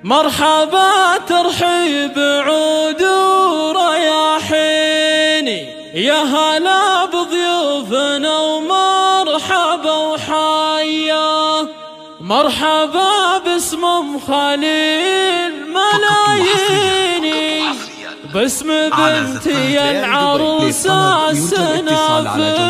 مرحبا ترحيب عود ورياحيني، يا هلا بضيوفنا ومرحبا وحيا. مرحبا باسم ام خليل ملاييني، باسم بنتي العروسة السنافية.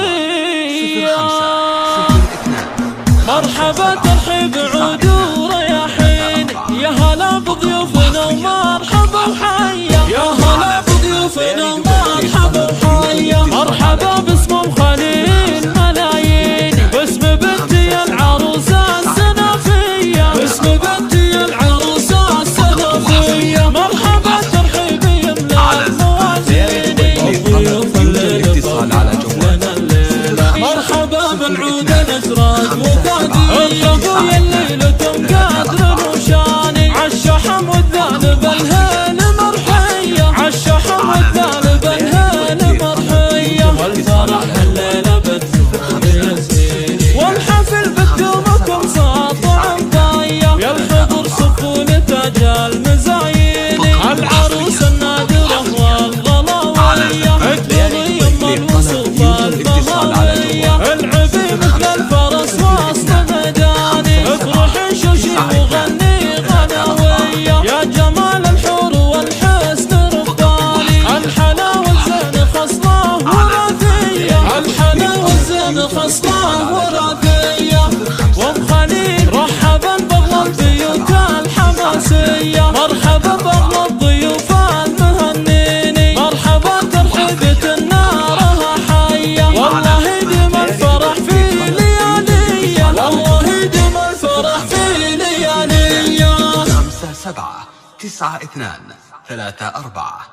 مرحبا ترحيب عود ورياحيني، يا هلا بضيوفنا ومرحبا وحيا. يا هلا بضيوفنا ومرحبا وحيا. مرحبا باسم ام خليل ملاييني، باسم بنتي العروسة السنافية. باسم بنتي العروسة السنافية. مرحبا ترحيب يملا الموازيني، الضيوف الليلة لنا الليلة. مرحبا بالعود الازرق وقادية، الربوية الليلتهم قادر وشاني. عالشحم والذانب الهيل مرحية، عالشحم والذانب الهيل مرحية. والفرح الليلة بتزور ياسيني، والحفل بدومكم ساطع مضايا. يا الحضور صفوا لتاج المزاييني، العروس النادرة والغلاوية. اكتبوا يما الوصوف البهوية، العبي مثل الفرس وسط ميداني. افرحي شوشي وغني غناوية، يا جمال الحور والحسن رباني. الحلا والزين خصله وراثية، الحلا والزين خصله وراثية. وام خليل رحبا باغلى البيوت الحماسية، مرحبا باغلى الضيوف المهنيني. مرحبا ترحيبة نارها حية، والله يديم الفرح في ليالية. والله يديم الفرح في ليالية. 5 7 9 2 3 4